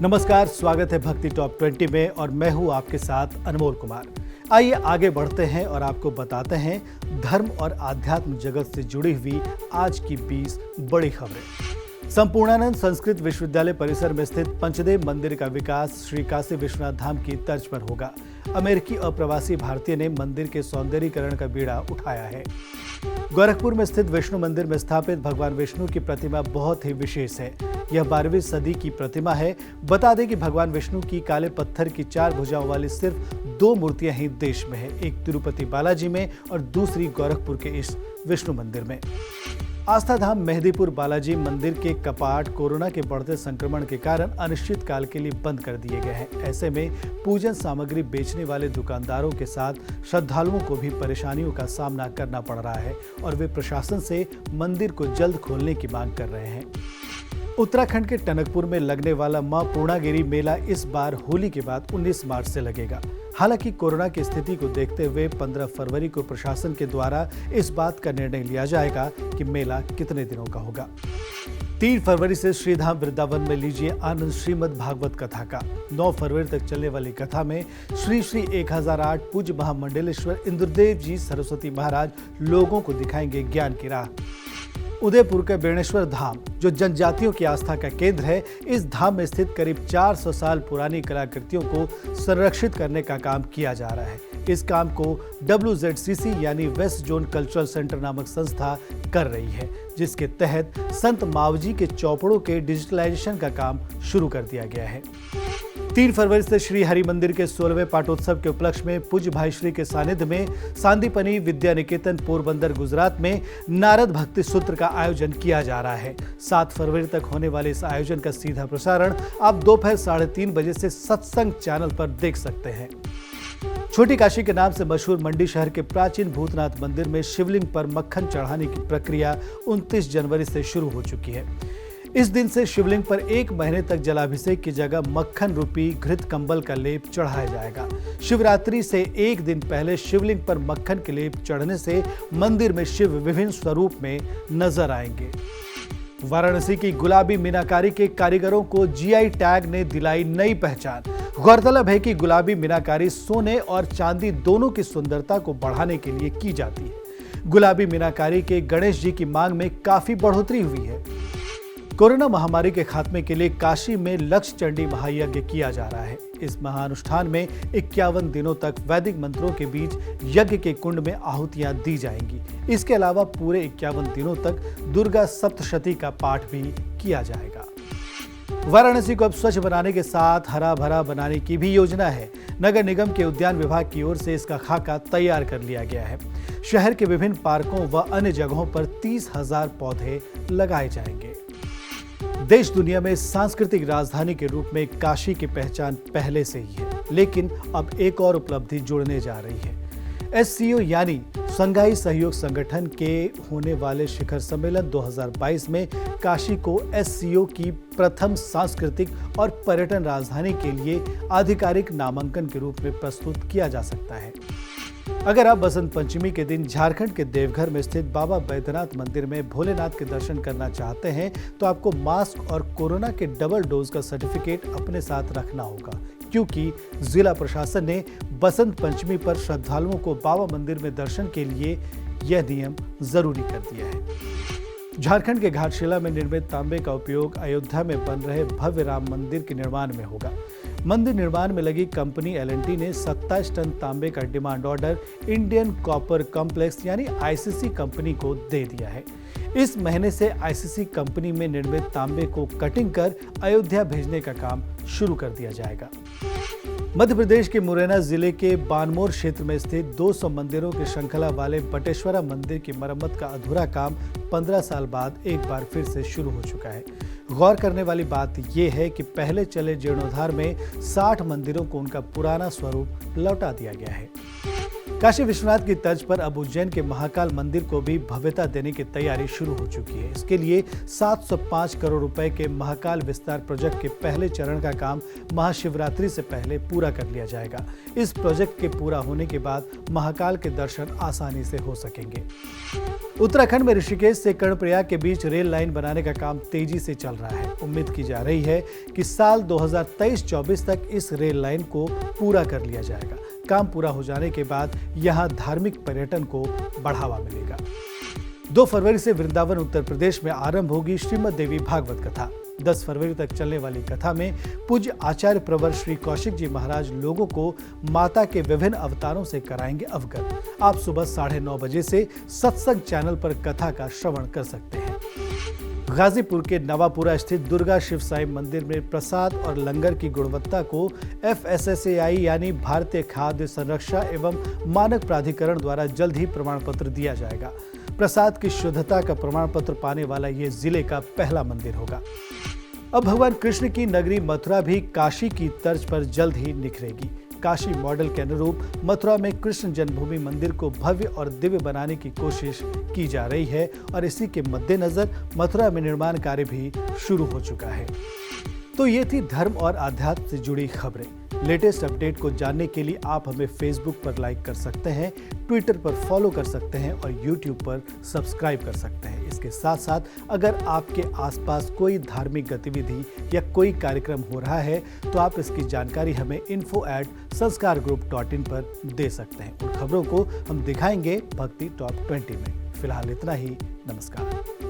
नमस्कार, स्वागत है भक्ति टॉप 20 में और मैं हूं आपके साथ अनमोल कुमार। आइए आगे बढ़ते हैं और आपको बताते हैं धर्म और आध्यात्म जगत से जुड़ी हुई आज की 20 बड़ी खबरें। संपूर्णानंद संस्कृत विश्वविद्यालय परिसर में स्थित पंचदेव मंदिर का विकास श्री काशी विश्वनाथ धाम की तर्ज पर होगा। अमेरिकी अप्रवासी भारतीय ने मंदिर के सौंदर्यीकरण का बीड़ा उठाया है। गोरखपुर में स्थित विष्णु मंदिर में स्थापित भगवान विष्णु की प्रतिमा बहुत ही विशेष है। यह 12वीं सदी की प्रतिमा है। बता दें कि भगवान विष्णु की काले पत्थर की 4 भुजाओं वाली सिर्फ 2 मूर्तियां ही देश में है, एक तिरुपति बालाजी में और दूसरी गोरखपुर के इस विष्णु मंदिर में। आस्था धाम मेहदीपुर बालाजी मंदिर के कपाट कोरोना के बढ़ते संक्रमण के कारण अनिश्चित काल के लिए बंद कर दिए गए हैं। ऐसे में पूजन सामग्री बेचने वाले दुकानदारों के साथ श्रद्धालुओं को भी परेशानियों का सामना करना पड़ रहा है और वे प्रशासन से मंदिर को जल्द खोलने की मांग कर रहे हैं। उत्तराखंड के टनकपुर में लगने वाला मां पूर्णागिरी मेला इस बार होली के बाद 19 मार्च से लगेगा। हालांकि कोरोना की स्थिति को देखते हुए 15 फरवरी को प्रशासन के द्वारा इस बात का निर्णय लिया जाएगा कि मेला कितने दिनों का होगा। 3 फरवरी से श्रीधाम वृंदावन में लीजिए आनंद श्रीमद् भागवत कथा का। 9 फरवरी तक चलने वाली कथा में श्री 1008 पूज्य महामंडलेश्वर इंद्रदेव जी सरस्वती महाराज लोगों को दिखाएंगे ज्ञान की राह। उदयपुर के बेणेश्वर धाम, जो जनजातियों की आस्था का केंद्र है, इस धाम में स्थित करीब 400 साल पुरानी कलाकृतियों को संरक्षित करने का काम किया जा रहा है। इस काम को WZCC यानी वेस्ट जोन कल्चरल सेंटर नामक संस्था कर रही है, जिसके तहत संत मावजी के चौपड़ों के डिजिटलाइजेशन का काम शुरू कर दिया गया है। 3 फरवरी से श्री हरि मंदिर के 16वें पाटोत्सव के उपलक्ष्य में पूज्य भाई श्री के सानिध्य में सांदीपनी विद्या निकेतन पोरबंदर गुजरात में नारद भक्ति सूत्र का आयोजन किया जा रहा है। 7 फरवरी तक होने वाले इस आयोजन का सीधा प्रसारण आप दोपहर 3:30 बजे से सत्संग चैनल पर देख सकते हैं। छोटी काशी के नाम से मशहूर मंडी शहर के प्राचीन भूतनाथ मंदिर में शिवलिंग पर मक्खन चढ़ाने की प्रक्रिया 29 जनवरी से शुरू हो चुकी है। इस दिन से शिवलिंग पर 1 महीने तक जलाभिषेक की जगह मक्खन रूपी घृत कंबल का लेप चढ़ाया जाएगा। शिवरात्रि से 1 दिन पहले शिवलिंग पर मक्खन के लेप चढ़ने से मंदिर में शिव विभिन्न स्वरूप में नजर आएंगे। वाराणसी की गुलाबी मीनाकारी के कारीगरों को GI टैग ने दिलाई नई पहचान। गौरतलब है कि गुलाबी मीनाकारी सोने और चांदी दोनों की सुंदरता को बढ़ाने के लिए की जाती है। गुलाबी मीनाकारी के गणेश जी की मांग में काफी बढ़ोतरी हुई है। कोरोना महामारी के खात्मे के लिए काशी में लक्ष्य चंडी महायज्ञ किया जा रहा है। इस महानुष्ठान में 51 दिनों तक वैदिक मंत्रों के बीच यज्ञ के कुंड में आहुतियां दी जाएंगी। इसके अलावा पूरे 51 दिनों तक दुर्गा सप्तशती का पाठ भी किया जाएगा। वाराणसी को अब स्वच्छ बनाने के साथ हरा भरा बनाने की भी योजना है। नगर निगम के उद्यान विभाग की ओर से इसका खाका तैयार कर लिया गया है। शहर के विभिन्न पार्कों व अन्य जगहों पर 30,000 पौधे लगाए जाएंगे। देश दुनिया में सांस्कृतिक राजधानी के रूप में काशी की पहचान पहले से ही है, लेकिन अब एक और उपलब्धि जुड़ने जा रही है। SCO यानी संघाई सहयोग संगठन के होने वाले शिखर सम्मेलन 2022 में काशी को SCO की प्रथम सांस्कृतिक और पर्यटन राजधानी के लिए आधिकारिक नामांकन के रूप में प्रस्तुत किया जा सकता है। अगर आप बसंत पंचमी के दिन झारखंड के देवघर में स्थित बाबा बैद्यनाथ मंदिर में भोलेनाथ के दर्शन करना चाहते हैं तो आपको मास्क और कोरोना के डबल डोज का सर्टिफिकेट अपने साथ रखना होगा, क्योंकि जिला प्रशासन ने बसंत पंचमी पर श्रद्धालुओं को बाबा मंदिर में दर्शन के लिए यह नियम जरूरी कर दिया है। झारखंड के घाटशिला में निर्मित तांबे का उपयोग अयोध्या में बन रहे भव्य राम मंदिर के निर्माण में होगा। मंदिर निर्माण में लगी कंपनी L&T ने 27 टन तांबे का demand order Indian copper complex यानी ICC कंपनी को दे दिया है। इस महीने से ICC कंपनी में निर्मित तांबे को कटिंग कर अयोध्या भेजने का काम शुरू कर दिया जाएगा। मध्य प्रदेश के मुरैना जिले के बानमोर क्षेत्र में स्थित 200 मंदिरों की श्रृंखला वाले बटेश्वरा मंदिर की मरम्मत का अधूरा काम 15 साल बाद एक बार फिर से शुरू हो चुका है। गौर करने वाली बात यह है कि पहले चले जीर्णोद्धार में 60 मंदिरों को उनका पुराना स्वरूप लौटा दिया गया है। काशी विश्वनाथ की तर्ज पर अब उज्जैन के महाकाल मंदिर को भी भव्यता देने की तैयारी शुरू हो चुकी है। इसके लिए 705 करोड़ रुपए के महाकाल विस्तार प्रोजेक्ट के पहले चरण का काम महाशिवरात्रि से पहले पूरा कर लिया जाएगा। इस प्रोजेक्ट के पूरा होने के बाद महाकाल के दर्शन आसानी से हो सकेंगे। उत्तराखंड में ऋषिकेश से कर्णप्रयाग के बीच रेल लाइन बनाने का काम तेजी से चल रहा है। उम्मीद की जा रही है कि साल 2023-24 तक इस रेल लाइन को पूरा कर लिया जाएगा। काम पूरा हो जाने के बाद यहां धार्मिक पर्यटन को बढ़ावा मिलेगा। 2 फरवरी से वृंदावन उत्तर प्रदेश में आरंभ होगी श्रीमद् देवी भागवत कथा। 10 फरवरी तक चलने वाली कथा में पूज्य आचार्य प्रवर श्री कौशिक जी महाराज लोगों को माता के विभिन्न अवतारों से कराएंगे अवगत। आप सुबह 9:30 बजे से सत्संग चैनल पर कथा का श्रवण कर सकते हैं। गाजीपुर के नवापुरा स्थित दुर्गा शिव साई मंदिर में प्रसाद और लंगर की गुणवत्ता को FSSAI यानी भारतीय खाद्य संरक्षा एवं मानक प्राधिकरण द्वारा जल्द ही प्रमाण पत्र दिया जाएगा। प्रसाद की शुद्धता का प्रमाण पत्र पाने वाला ये जिले का पहला मंदिर होगा। अब भगवान कृष्ण की नगरी मथुरा भी काशी की तर्ज पर जल्द ही निखरेगी। काशी मॉडल के अनुरूप मथुरा में कृष्ण जन्मभूमि मंदिर को भव्य और दिव्य बनाने की कोशिश की जा रही है और इसी के मद्देनजर मथुरा में निर्माण कार्य भी शुरू हो चुका है। तो ये थी धर्म और आध्यात्म से जुड़ी खबरें। लेटेस्ट अपडेट को जानने के लिए आप हमें फेसबुक पर लाइक कर सकते हैं, ट्विटर पर फॉलो कर सकते हैं और यूट्यूब पर सब्सक्राइब कर सकते हैं। इसके साथ साथ अगर आपके आसपास कोई धार्मिक गतिविधि या कोई कार्यक्रम हो रहा है तो आप इसकी जानकारी हमें info@sanskargroup.in पर दे सकते हैं। उन खबरों को हम दिखाएंगे भक्ति टॉप 20 में। फिलहाल इतना ही। नमस्कार।